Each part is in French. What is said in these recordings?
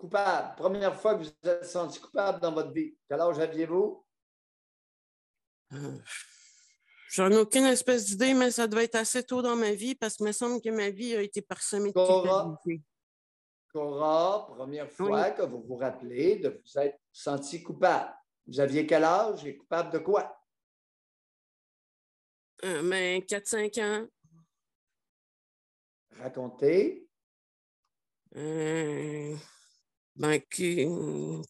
Coupable. Première fois que vous vous êtes senti coupable dans votre vie. Quel âge aviez-vous? J'en ai aucune espèce d'idée, mais ça devait être assez tôt dans ma vie parce qu'il me semble que ma vie a été parsemée de Cora, culpabilité. Cora, première Oui. fois que vous vous rappelez de vous être senti coupable. Vous aviez quel âge et coupable de quoi? Mais 4-5 ans. Racontez.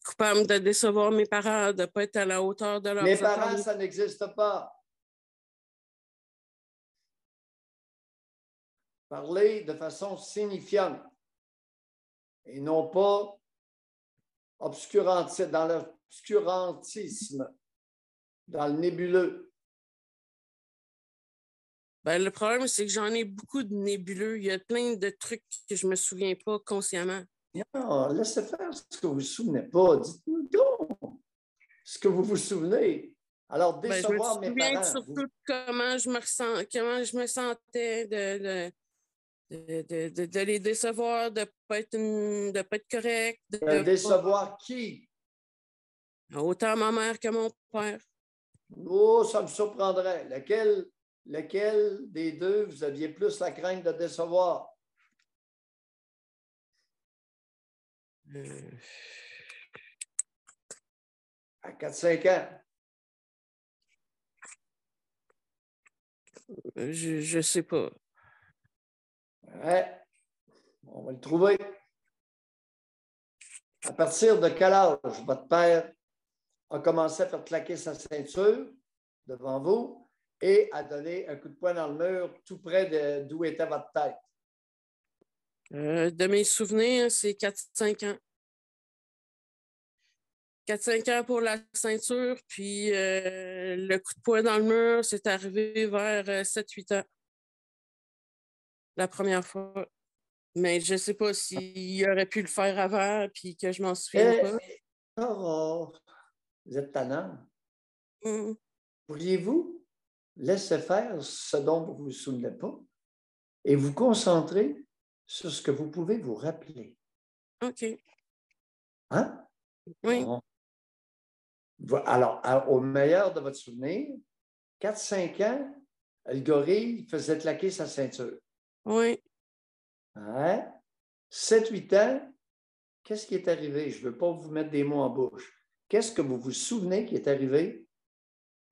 Coupable de décevoir mes parents, de ne pas être à la hauteur de Les leurs parents, attentes. ça n'existe pas. Parlez de façon signifiante et non pas dans l'obscurantisme, dans le nébuleux. Ben, le problème, c'est que j'en ai beaucoup de nébuleux. Il y a plein de trucs que je ne me souviens pas consciemment. Non, laissez faire ce que vous ne vous souvenez pas. Dites-nous donc ce que vous vous souvenez. Alors, Ben, je me décevoir mes souviens parents. surtout de comment je me sentais de les décevoir, de ne pas être correct, de pas Décevoir qui? autant ma mère que mon père. Oh, ça me surprendrait. Lequel des deux vous aviez plus la crainte de décevoir? Euh, À 4-5 ans. je sais pas. Ouais, on va le trouver. À partir de quel âge votre père a commencé à faire claquer sa ceinture devant vous et à donner un coup de poing dans le mur tout près d'où était votre tête? De mes souvenirs, c'est 4-5 ans. 4-5 ans pour la ceinture, puis le coup de poing dans le mur, c'est arrivé vers 7-8 ans. La première fois. Mais je ne sais pas s'il aurait pu le faire avant, puis que je m'en souvienne pas. Oh, vous êtes tannant. Mm. Pourriez-vous laisser faire ce dont vous ne vous souvenez pas et vous concentrer sur ce que vous pouvez vous rappeler? OK. Hein? Oui. Bon. Alors, au meilleur de votre souvenir, 4-5 ans, le gorille faisait claquer sa ceinture. Oui. Hein? 7-8 ans, qu'est-ce qui est arrivé? Je ne veux pas vous mettre des mots en bouche. Qu'est-ce que vous vous souvenez qui est arrivé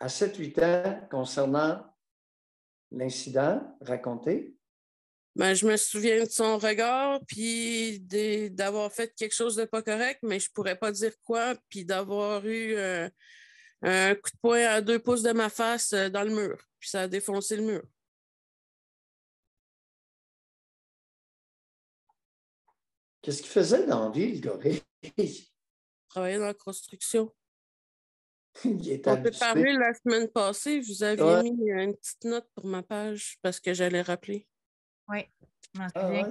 à 7-8 ans concernant l'incident raconté? Ben, je me souviens de son regard, puis d'avoir fait quelque chose de pas correct, mais je pourrais pas dire quoi, puis d'avoir eu un coup de poing à 2 pouces de ma face dans le mur, puis ça a défoncé le mur. Qu'est-ce qu'il faisait dans la vie, le gorille? Travailler dans la construction. Il est On s'est habitué. parlé la semaine passée, vous aviez Ouais. mis une petite note pour ma page parce que j'allais rappeler. Oui, je m'en Ah, souviens.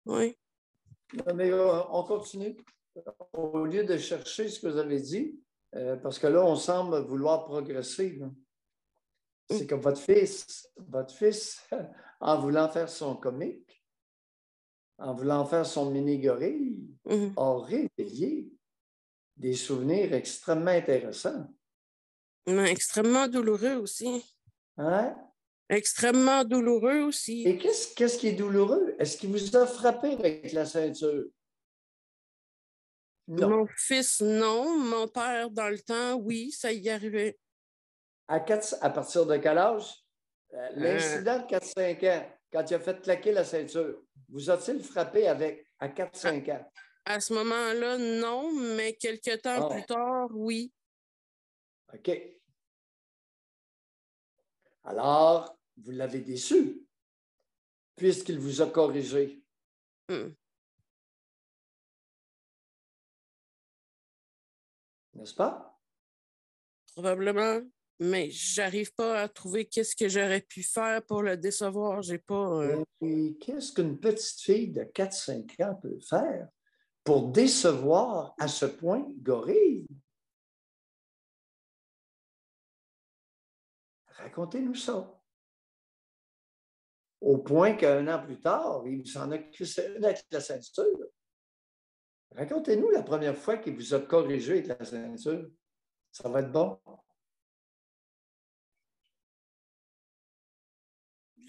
ouais. Oui. Non, mais on continue. Au lieu de chercher ce que vous avez dit, parce que là, on semble vouloir progresser. Là. C'est que votre fils, en voulant faire son comique, en voulant faire son mini-gorille, a réveillé des souvenirs extrêmement intéressants. Mais extrêmement douloureux aussi. Hein? Extrêmement douloureux aussi. Et qu'est-ce qui est douloureux? Est-ce qu'il vous a frappé avec la ceinture? Non. Mon fils, non. Mon père, dans le temps, oui, ça y arrivait. À partir de quel âge? L'incident de 4-5 ans, quand il a fait claquer la ceinture, vous a-t-il frappé à 4-5 ans? À ce moment-là, non, mais quelques temps plus tard, oui. OK. Alors, vous l'avez déçu, puisqu'il vous a corrigé. N'est-ce pas? Probablement, mais j'arrive pas à trouver qu'est-ce que j'aurais pu faire pour le décevoir. J'ai pas. Et qu'est-ce qu'une petite fille de 4-5 ans peut faire pour décevoir à ce point Gorille? Racontez-nous ça. Au point qu'un an plus tard, il s'en a crissé une avec la ceinture. Racontez-nous la première fois qu'il vous a corrigé avec la ceinture. Ça va être bon.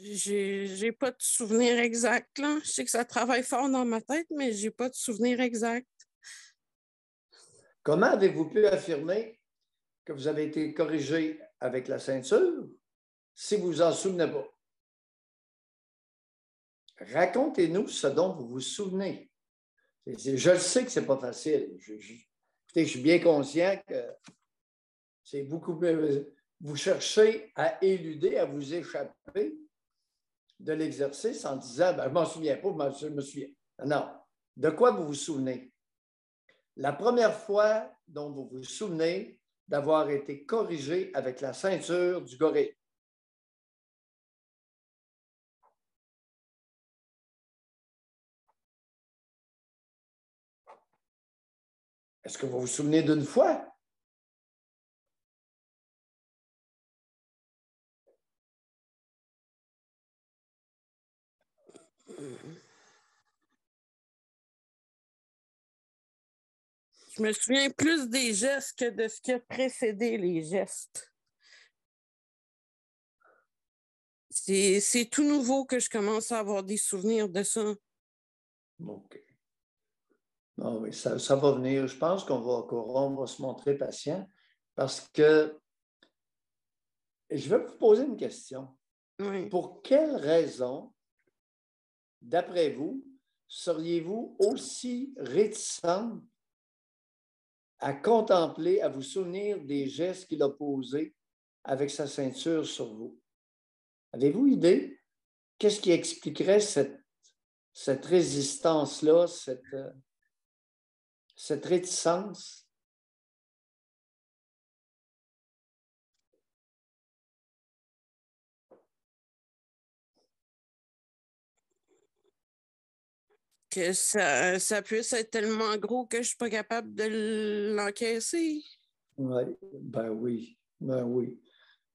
J'ai pas de souvenir exact, là. Je sais que ça travaille fort dans ma tête, mais j'ai pas de souvenir exact. Comment avez-vous pu affirmer que vous avez été corrigé avec la ceinture si vous vous en souvenez pas? Racontez-nous ce dont vous vous souvenez. Je le sais que ce n'est pas facile. Écoutez, je suis bien conscient que c'est beaucoup plus. Vous cherchez à éluder, à vous échapper de l'exercice en disant ben, je ne m'en souviens pas, je me souviens. Non. De quoi vous vous souvenez? La première fois dont vous vous souvenez d'avoir été corrigé avec la ceinture du gorille. Est-ce que vous vous souvenez d'une fois? Je me souviens plus des gestes que de ce qui a précédé les gestes. C'est tout nouveau que je commence à avoir des souvenirs de ça. OK. Ah oui, ça va venir. Je pense qu'on va se montrer patient parce que je vais vous poser une question. Oui. Pour quelle raison, d'après vous, seriez-vous aussi réticente à contempler, à vous souvenir des gestes qu'il a posés avec sa ceinture sur vous? Avez-vous idée? Qu'est-ce qui expliquerait cette résistance-là, cette réticence? Que ça puisse être tellement gros que je ne suis pas capable de l'encaisser. Oui, ben oui, ben oui.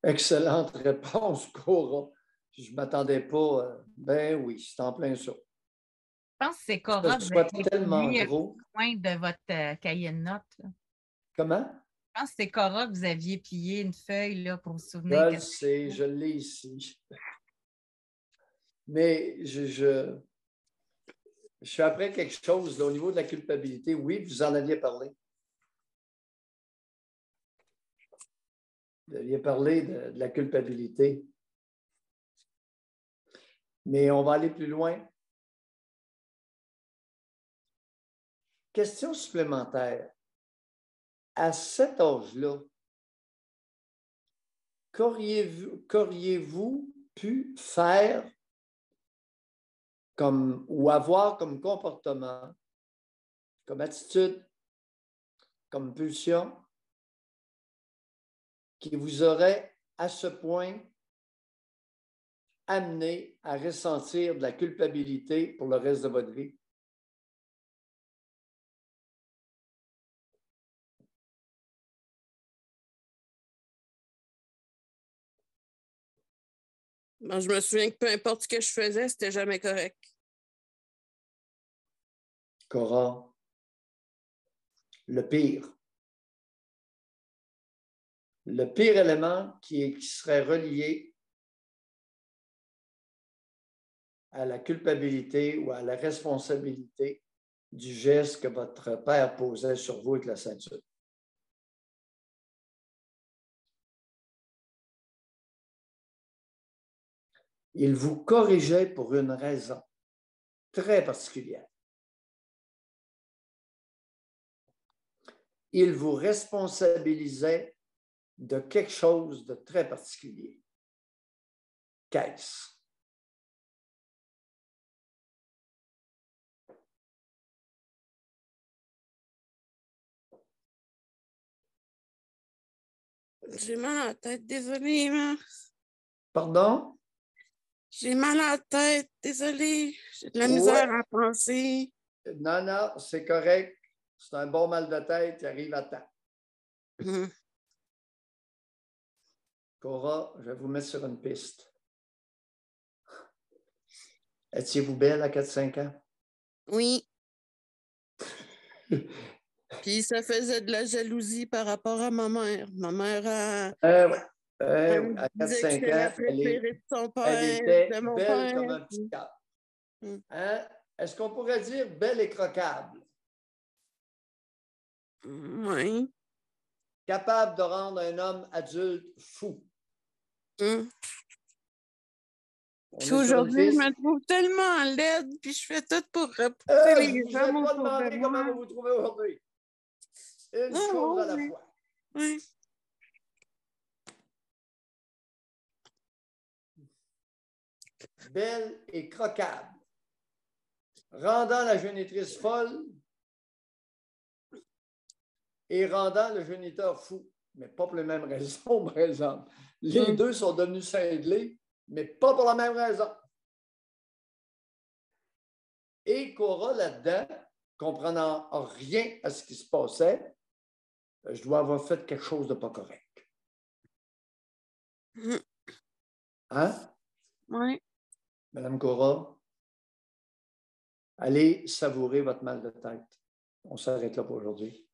Excellente réponse, Cora. Je ne m'attendais pas. Ben oui, c'est en plein ça. Je pense que c'est Que Cora ce que vous soit aviez tellement plié gros. au coin de votre cahier de notes. Là. Comment? Je pense que c'est Cora que vous aviez plié une feuille là, pour vous souvenir. Je le sais, je l'ai ici. Mais je suis après quelque chose là, au niveau de la culpabilité. Oui, vous en aviez parlé. Vous aviez parlé de la culpabilité. Mais on va aller plus loin. Question supplémentaire. À cet âge-là, qu'auriez-vous pu faire ou avoir comme comportement, comme attitude, comme pulsion, qui vous aurait à ce point amené à ressentir de la culpabilité pour le reste de votre vie? Ben, je me souviens que peu importe ce que je faisais, c'était jamais correct. Cora, le pire élément qui serait relié à la culpabilité ou à la responsabilité du geste que votre père posait sur vous avec la ceinture. Il vous corrigeait pour une raison très particulière. Il vous responsabilisait de quelque chose de très particulier. Qu'est-ce? J'ai mal à la tête, désolée. Hein? Pardon? J'ai mal à la tête, désolée. J'ai de la misère Ouais. à penser. Non, c'est correct. C'est un bon mal de tête qui arrive à temps. Cora, je vais vous mettre sur une piste. Étiez-vous belle à 4-5 ans? Oui. Puis ça faisait de la jalousie par rapport à ma mère. Ma mère Ouais. elle À me disait que 4-5 c'était la ans, préférée de son elle père, était de mon belle père. comme un petit cap. Mm. Hein? Est-ce qu'on pourrait dire belle et croquable? Oui. Capable de rendre un homme adulte fou. Mm. On Puis est sur une aujourd'hui, je piste. me trouve tellement laide, puis je fais tout pour repousser Je les ne vous ai hommes pas autour de demandé comment moi. vous vous trouvez aujourd'hui. Une chose Non, à la oui. fois. Oui. Belle et croquable. Rendant la génitrice folle et rendant le géniteur fou. Mais pas pour les mêmes raisons, par exemple. Les deux sont devenus cinglés, mais pas pour la même raison. Et Cora, là-dedans, comprenant rien à ce qui se passait, je dois avoir fait quelque chose de pas correct. Hein? Oui. Madame Cora, allez savourer votre mal de tête. On s'arrête là pour aujourd'hui.